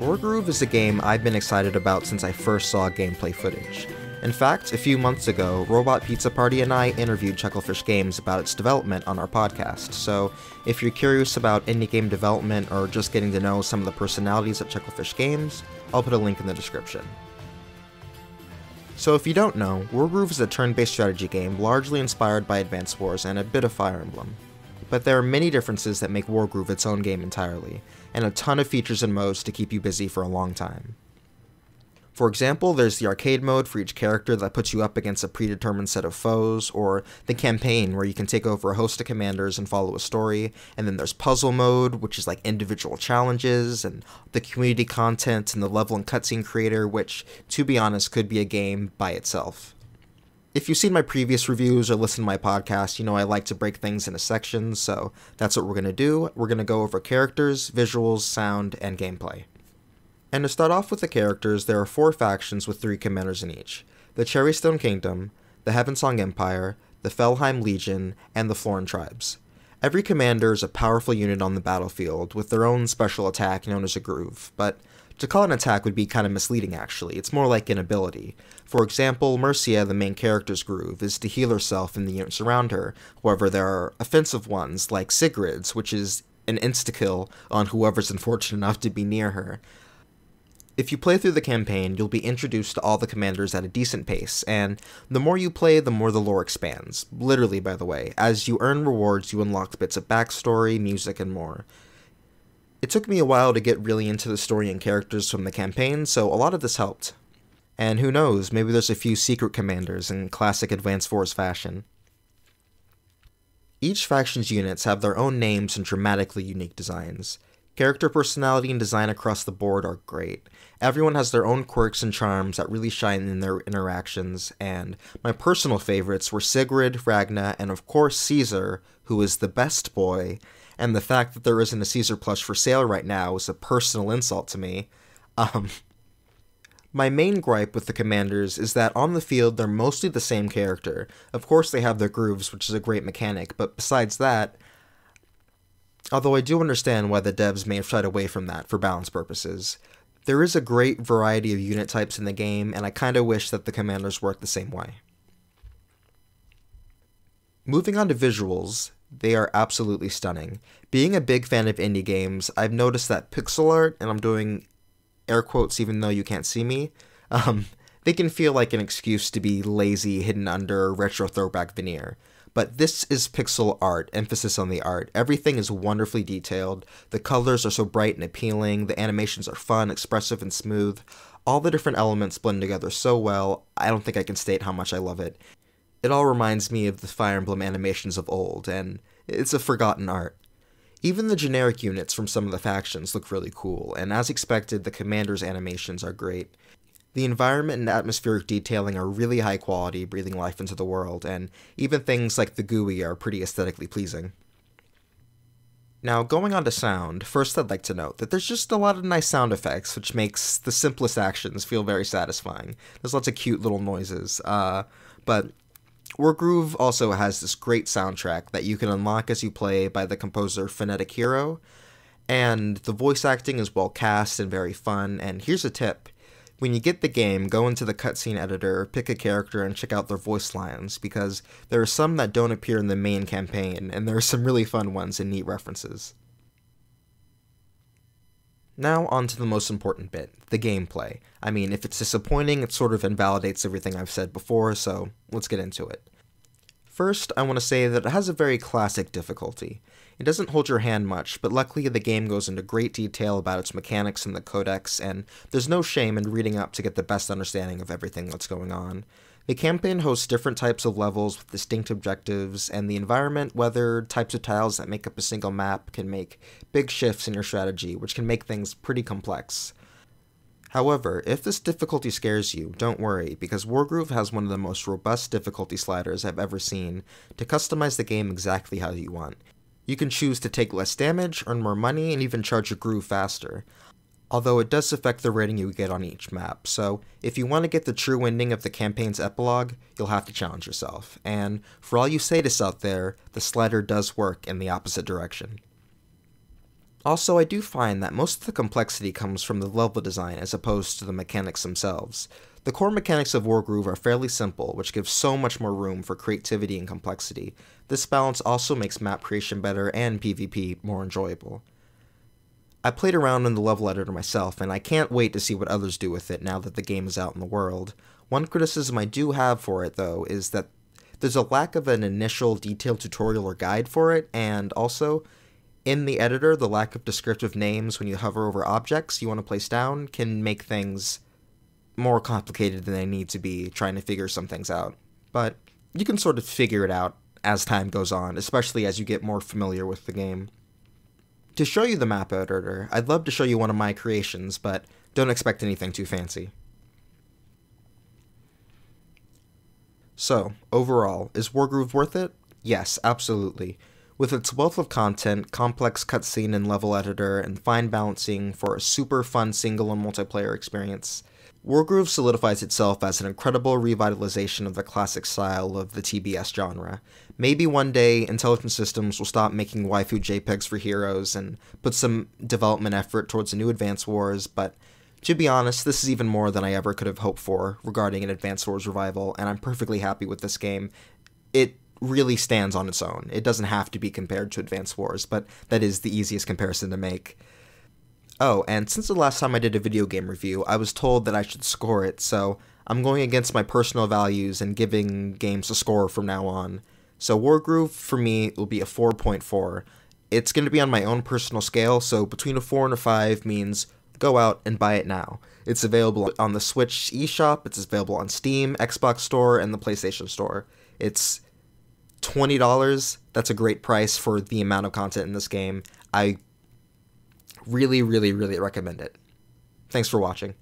Wargroove is a game I've been excited about since I first saw gameplay footage. In fact, a few months ago, Robot Pizza Party and I interviewed Chucklefish Games about its development on our podcast, so if you're curious about indie game development or just getting to know some of the personalities at Chucklefish Games, I'll put a link in the description. So if you don't know, Wargroove is a turn-based strategy game largely inspired by Advance Wars and a bit of Fire Emblem. But there are many differences that make Wargroove its own game entirely, and a ton of features and modes to keep you busy for a long time. For example, there's the arcade mode for each character that puts you up against a predetermined set of foes, or the campaign where you can take over a host of commanders and follow a story, and then there's puzzle mode, which is like individual challenges, and the community content and the level and cutscene creator, which, to be honest, could be a game by itself. If you've seen my previous reviews or listened to my podcast, you know I like to break things into sections, so that's what we're going to do. We're going to go over characters, visuals, sound, and gameplay. And to start off with the characters, there are 4 factions with 3 commanders in each: the Cherrystone Kingdom, the Heavensong Empire, the Felheim Legion, and the Floran Tribes. Every commander is a powerful unit on the battlefield, with their own special attack known as a groove, but to call it an attack would be kind of misleading actually, it's more like an ability. For example, Mercia, the main character's groove, is to heal herself and the units around her. However, there are offensive ones, like Sigrid's, which is an insta-kill on whoever's unfortunate enough to be near her. If you play through the campaign, you'll be introduced to all the commanders at a decent pace, and the more you play, the more the lore expands. Literally, by the way. As you earn rewards, you unlock bits of backstory, music, and more. It took me a while to get really into the story and characters from the campaign, so a lot of this helped. And who knows, maybe there's a few secret commanders in classic Advance Wars fashion. Each faction's units have their own names and dramatically unique designs. Character personality and design across the board are great. Everyone has their own quirks and charms that really shine in their interactions, and my personal favorites were Sigrid, Ragna, and of course Caesar, who is the best boy, and the fact that there isn't a Caesar plush for sale right now is a personal insult to me. My main gripe with the commanders is that on the field they're mostly the same character. Of course they have their grooves, which is a great mechanic, but besides that, although I do understand why the devs may have shied away from that for balance purposes, there is a great variety of unit types in the game, and I kinda wish that the commanders worked the same way. Moving on to visuals, they are absolutely stunning. Being a big fan of indie games, I've noticed that pixel art, and I'm doing air quotes even though you can't see me, they can feel like an excuse to be lazy hidden under a retro throwback veneer. But this is pixel art, emphasis on the art. Everything is wonderfully detailed, the colors are so bright and appealing, the animations are fun, expressive, and smooth. All the different elements blend together so well, I don't think I can state how much I love it. It all reminds me of the Fire Emblem animations of old, and it's a forgotten art. Even the generic units from some of the factions look really cool, and as expected, the commanders' animations are great. The environment and atmospheric detailing are really high quality, breathing life into the world, and even things like the GUI are pretty aesthetically pleasing. Now, going on to sound, first I'd like to note that there's just a lot of nice sound effects, which makes the simplest actions feel very satisfying. There's lots of cute little noises, but Wargroove also has this great soundtrack that you can unlock as you play by the composer Phonetic Hero, and the voice acting is well cast and very fun, and here's a tip. When you get the game, go into the cutscene editor, pick a character, and check out their voice lines, because there are some that don't appear in the main campaign, and there are some really fun ones and neat references. Now on to the most important bit, the gameplay. I mean, if it's disappointing, it sort of invalidates everything I've said before, so let's get into it. First, I want to say that it has a very classic difficulty. It doesn't hold your hand much, but luckily the game goes into great detail about its mechanics and the codex, and there's no shame in reading up to get the best understanding of everything that's going on. The campaign hosts different types of levels with distinct objectives, and the environment, weather, types of tiles that make up a single map can make big shifts in your strategy, which can make things pretty complex. However, if this difficulty scares you, don't worry, because Wargroove has one of the most robust difficulty sliders I've ever seen to customize the game exactly how you want. You can choose to take less damage, earn more money, and even charge your groove faster. Although it does affect the rating you get on each map, so if you want to get the true ending of the campaign's epilogue, you'll have to challenge yourself. And for all you sadists out there, the slider does work in the opposite direction. Also, I do find that most of the complexity comes from the level design as opposed to the mechanics themselves. The core mechanics of Wargroove are fairly simple, which gives so much more room for creativity and complexity. This balance also makes map creation better and PvP more enjoyable. I played around in the level editor myself, and I can't wait to see what others do with it now that the game is out in the world. One criticism I do have for it, though, is that there's a lack of an initial detailed tutorial or guide for it, and also, in the editor, the lack of descriptive names when you hover over objects you want to place down can make things more complicated than they need to be trying to figure some things out. But you can sort of figure it out as time goes on, especially as you get more familiar with the game. To show you the map editor, I'd love to show you one of my creations, but don't expect anything too fancy. So, overall, is Wargroove worth it? Yes, absolutely. With its wealth of content, complex cutscene and level editor, and fine balancing for a super fun single and multiplayer experience, Wargroove solidifies itself as an incredible revitalization of the classic style of the TBS genre. Maybe one day, Intelligent Systems will stop making waifu JPEGs for heroes and put some development effort towards a new Advance Wars, but to be honest, this is even more than I ever could have hoped for regarding an Advance Wars revival, and I'm perfectly happy with this game. It really stands on its own. It doesn't have to be compared to Advance Wars, but that is the easiest comparison to make. Oh, and since the last time I did a video game review, I was told that I should score it, so I'm going against my personal values and giving games a score from now on. So Wargroove, for me, will be a 4.4. It's going to be on my own personal scale, so between a 4 and a 5 means go out and buy it now. It's available on the Switch eShop, it's available on Steam, Xbox Store, and the PlayStation Store. It's $20. That's a great price for the amount of content in this game. I really, really, really recommend it. Thanks for watching.